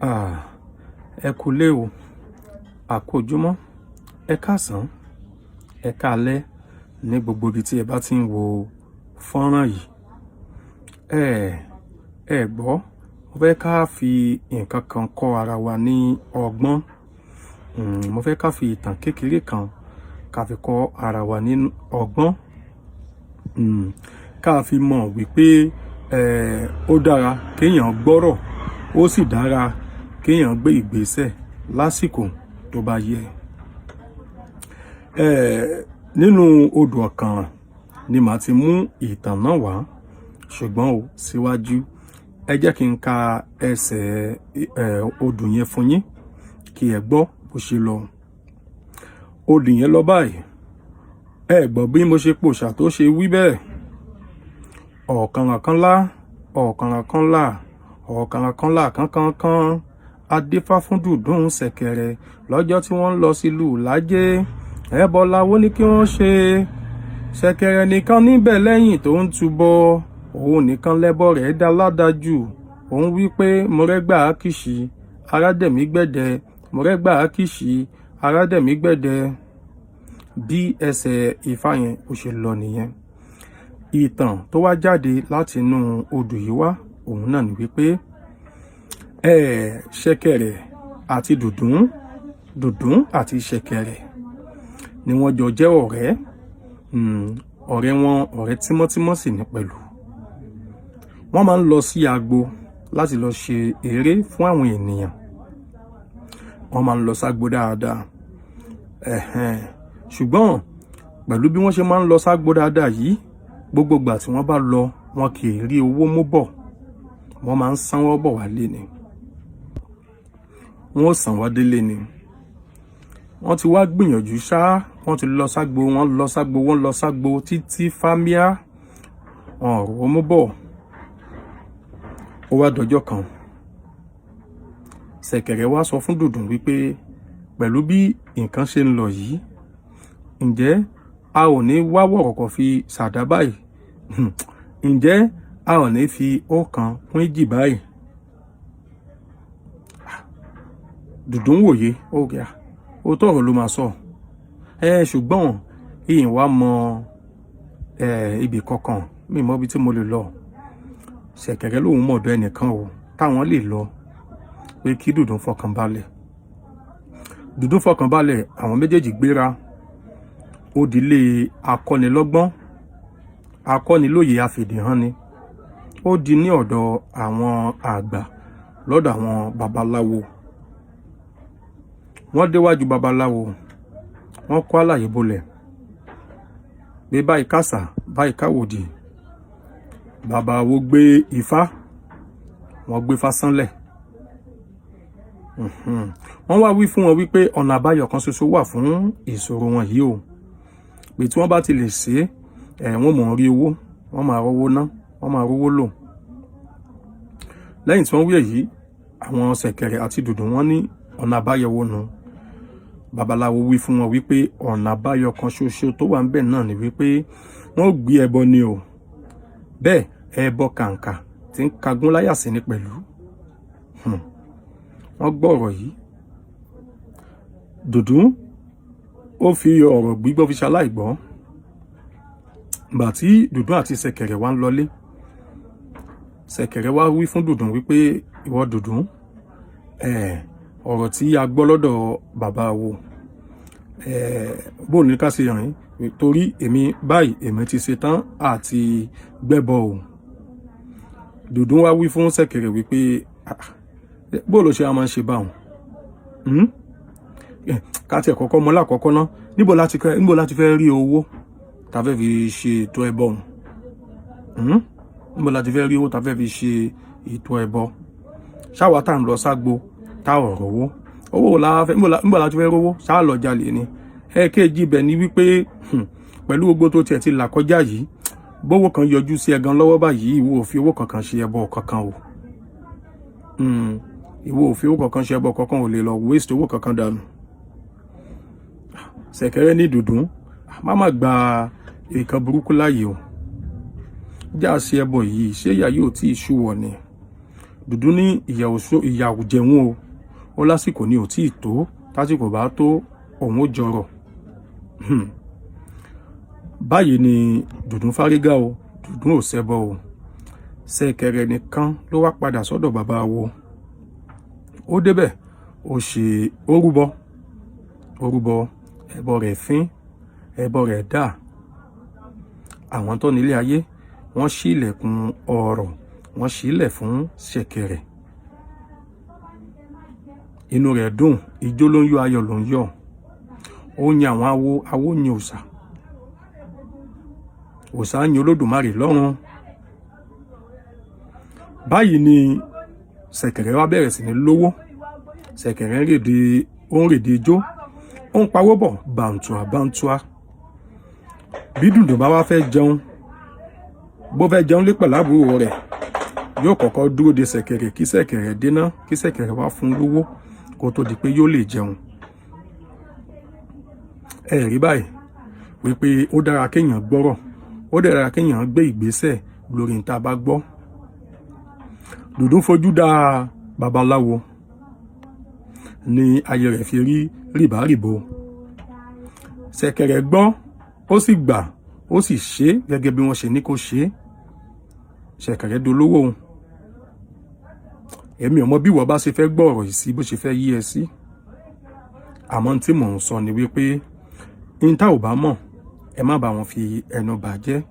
Ah, ẹ kú lé o, àkójúmọ́, ẹ káàsán, ẹ káalẹ́ ní gbogbo ibi tí ẹ bá ti ń wo fọ́nrán yìí. Ẹ gbọ́, mo fẹ́ ká fi nǹkan kan kọ́ ara wa ní ọgbọ́n. Mo fẹ́ ká fi ìtàn kékeré kan ká fi kọ́ ara wa ní ọgbọ́n. Ká fi mọ̀ wípé ó dára kéèyàn gbọ́rọ̀, ó sì dára kéèyàn gbé ìgbésẹ̀ lásìkò tó bá yẹ. Nínú odò ọ̀kànràn ni màá ti mú ìtàn náà wá, ṣùgbọ́n o síwájú ẹ jẹ́ kí n ka ẹsẹ̀ odò yẹn fún yín kí ẹ gbọ́ bó ṣe lọ. Odò yẹn lọ báyìí, ẹ gbọ́ bí mo ṣe pòṣà tó ṣe wí bẹ́ẹ̀. Ọ̀kànràn kan lá, ọ̀kànràn kan là, ọ̀kànràn kan là kánkán. Adífá fún dùndún ṣẹ̀kẹ̀rẹ̀ lọ́jọ́ tí wọ́n ń lọ sílùú lájé. Ẹbọ láwo ní kí wọ́n ṣe. Ṣẹ̀kẹ̀rẹ̀ nìkan níbẹ̀ lẹ́yìn tó ń túbọ̀. Òun nìkan lẹ́bọ rẹ̀ dá ládájú. Òun wí pé mo rẹ́gbà Ákìṣì, arádẹ̀mí gbẹ̀dẹ, mo rẹ́gbà Ákìṣì, arádẹ̀mí gbẹ̀dẹ. Bí ẹsẹ̀ Ifá yẹn ó ṣe lọ nìyẹn. Ìtàn tó wá jáde láti inú odò yìí wá, òun náà ni wípé ṣẹ̀kẹ̀rẹ̀ àti dùndún àti ṣẹ̀kẹ̀rẹ̀ ni wọ́n jọ jẹ́ ọ̀rẹ́. Ọ̀rẹ́ wọn, ọ̀rẹ́ tímọ́tímọ́ sì ní pẹ̀lú. Wọ́n máa ń lọ sí agbo láti lọ ṣe eré fún àwọn ènìyàn. Wọ́n máa ń lọ ságbo dáadáa. Ṣùgbọ́n pẹ̀lú bí wọ́n ṣe máa ń lọ ságbo dáadáa yìí, gbogbo ìgbà tí wọ́n bá lọ, wọn kì í rí owó mú bọ̀. Wọ́n máa ń sanwó bọ̀ wálé ni. Wọ́n ò san wá délé ni. Wọ́n ti wá gbìyànjú ṣá, wọ́n ti lọ ságbo, wọ́n lọ ságbo títí fámíà, wọn ò rówó mú bọ̀. Ó wá dọjọ́ kan, ṣẹ̀kẹ̀rẹ̀ wá sọ fún dùndún wípé pẹ̀lú bí nǹkan ṣe ń lọ yìí, ǹjẹ́ a ò ní wá wọ̀rọ̀kọ̀ fi ṣàdá báyìí? Ǹjẹ́ a ò ní fi ọ̀kan kún èjì báyìí? Dùndún wòye, ó gà, ó tọ̀rọ̀ ló máa sọ. Ṣùgbọ́n ìyìn wá mọ ibì kankan, mi mọ ibi tí mo lè lọ. Ṣẹ̀kẹ̀rẹ̀ lòun mọ̀dọ̀ ẹnìkan o táwọn lè lọ pé kí dùndún fọkàn balẹ̀. Dùndún fọkàn balẹ̀, àwọn méjèèjì gbéra. Ó dilé akọ́nilọ́gbọ́n, akọ́nilóye afèdèhán ni. Ó di ní ọ̀dọ̀ àwọn àgbà, lọ́dọ̀ àwọn babaláwo. Wọ́n déwájú babaláwo, wọ́n kọ́ àlàyé bolẹ̀ pé báyìí kásà, báyìí káwòdì. Babawo gbé ifá, wọ́n gbé ifá sánlẹ̀. Wọ́n wá wí fún wọn wípé ọ̀nà àbáyọ kan ṣoṣo wà fún ìṣòro wọn yìí o. Pé tí wọ́n bá ti lè ṣe wọ́n mọ̀ rí owó, wọ́n máa rówó ná, wọ́n máa rówó lò. Lẹ́yìn tí wọ́n wí èyí, àwọn ṣẹ̀kẹ̀rẹ̀ àti dùndún wọ́n ní ọ̀nà àbáyọ wo nu. Babaláwo wí fún wọn wípé ọ̀nà àbáyọ kan ṣoṣo tó wà ńbẹ̀ náà ni wípé wọ́n gbé ẹbọ ni o. Bẹ́ẹ̀ ẹbọ kàǹkà tí ń kagún láyà sí ní pẹ̀lú. Wọ́n gbọ́ ọ̀rọ̀ yìí. Dùndún ó fi ọ̀rọ̀ gbígbọ́ fi ṣaláìgbọ́. Ìgbà tí dùndún àti ṣẹ̀kẹ̀rẹ̀ wá ń lọlé, ṣẹ̀kẹ̀rẹ̀ wá wí fún dùndún wípé ìwọ dùndún, ọ̀rọ̀ tí a gbọ́ lọ́dọ̀ bàbá wo, bó ní ká ṣe rìn, torí èmi báyìí èmi ti ṣe tán àti gbẹ́bọ o. Dùndún wá wí fún ṣẹ̀kẹ̀rẹ̀ wípé bó ló ṣe a máa ń ṣe báwọn? Ká tiẹ̀ kọ́kọ́ mọ́ lákọ̀ọ́kọ́ ná, níbo láti fẹ́ rí owó tá fẹ́ fi ṣe ètò ẹbọ òun? Níbo láti fẹ́ rí owó tá fẹ́ fi ṣe ètò ẹbọ? Ṣáwa tá ń lọ ságbo tá ò rówó, owó la fẹ́, níbo láti fẹ́ rówó? Ṣáà lọ jalè ni? Ẹ̀ẹ̀kejì ibẹ̀ ni wípé pẹ̀lú gbogbo tó tiẹ̀ ti là kọjá yìí, bówó kan yọjú sí ẹgan lọ́wọ́ báyìí, ìwọ ò fi owó kankan ṣe ẹbọ kankan o. Ìwọ ò fi owó kankan ṣe ẹbọ kankan, ò lè lọ waste owó kankan dànù. Ṣẹ̀kẹ̀rẹ̀ ní dùndún, má gba nǹkan burúkú láàyè o. Já sí ẹbọ yìí, ṣé ìyá yóò tí ì ṣúwọ̀ ni? Dùdú ní ìyà ò jẹun o, ó lásìkò ni ò tí ì tó, tásìkò bá tó òun ó jọrọ̀. Báyìí ni Dùdú fárígá o, Dùdú ò ṣẹbọ o. Ṣẹ̀kẹ̀rẹ̀ nìkan ló wá padà sọ́dọ̀ bàbá awo. Ó débẹ̀, ó rúbọ, ẹbọ rẹ̀ fín, ẹbọ rẹ̀ dà. Àwọn tó nílé ayé wọ́n ṣí ilẹ̀kùn ọ̀rọ̀, wọ́n ṣí ilẹ̀ fún ṣẹ̀kẹ̀rẹ̀. Inú rẹ̀ dùn, ijó ló ń yọ̀, ayọ̀ ló ń yọ̀. Ó yin àwọn awo yin òòṣà. Òòṣà yin Olódùmarè lọ́run. Báyìí ni ṣẹ̀kẹ̀rẹ̀ wá bẹ̀rẹ̀ sí ní lówó. Ṣẹ̀kẹ̀rẹ̀ ń rèdè ijó, ó ń pawó bọ̀ bàǹtùà. Bí Dùndún bá wá fẹ́ jẹun, bó fẹ́ jẹun lé pẹ̀lú àbúrò rẹ̀, yóò kọ́kọ́ dúró de ṣẹ̀kẹ̀rẹ̀ kí ṣẹ̀kẹ̀rẹ̀ dénà, kí ṣẹ̀kẹ̀rẹ̀ wá fún lówó kó tó di pé yóò lè jẹun. Ẹ rí báyìí wípé ó dára kéèyàn gbọ́rọ̀, ó dára kéèyàn gbé ìgbésẹ̀ lórí ní tá bá gbọ́. Dùndún fojú dá babaláwo ní ayé rẹ̀ fi rí rìbárìbò. Ṣẹ̀kẹ̀rẹ̀ gbọ́, ó sì gbà, ó sì ṣe gẹ́gẹ́ bí wọ́n ṣe ní kó ṣe. Ṣẹ̀kẹ̀rẹ̀ dolówó. Èmi ò mọ bí ìwọ bá ṣe fẹ́ gbọ́ ọ̀rọ̀ yìí sí, bó ṣe fẹ́ yí ẹ sí. Àmọ́ tí mò ń sọ ni wípé ní tá ò bá mọ̀, ẹ má bá wọn fi ẹnu bàjẹ́.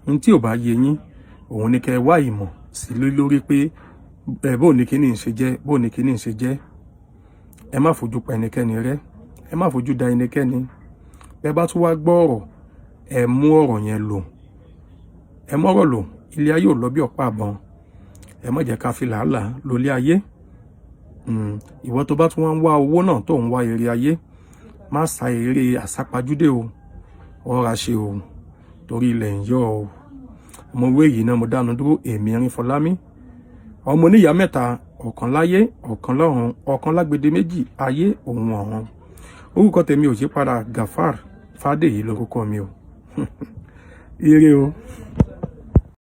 Ní tí ò bá yé yín, òun ni kẹ́ ẹ wá ìmọ̀ sí lórí pé bó ní kíní ṣe jẹ́, bó ní kíní ṣe jẹ́. Ẹ má fojú pa ẹnikẹ́ni rẹ́, ẹ má fojú da ẹnikẹ́ni. Bẹ́ bá tún wá gbọ́ ọ̀rọ̀, ẹ mú ọ̀rọ̀ yẹn lò. Ẹ mọ́rọ̀ lò, ilé ayé ò lọ bí ọ̀pá àbọ̀n. Ẹ má jẹ́ ká fi làálàá lólé ayé. Ìwọ tó bá tún wá ń wá owó náà tó ń wá èrè ayé, má sa èrè àsápajúdé o. Ọ̀rá ṣe o, torí ilẹ̀ ń yọ̀ o. Ọmọ ìwé yìí náà mo dánu dúró, èmi Erinfọlámi. Ọmọ oníyàá mẹ́ta, ọ̀kan láyé, ọ̀kan lọ́run, ọ̀kan lágbede méjì, ayé òun ọ̀run. Orúkọ tèmi ò yí padà, Gafar Fádèyí lórúkọ mi o. Ire o.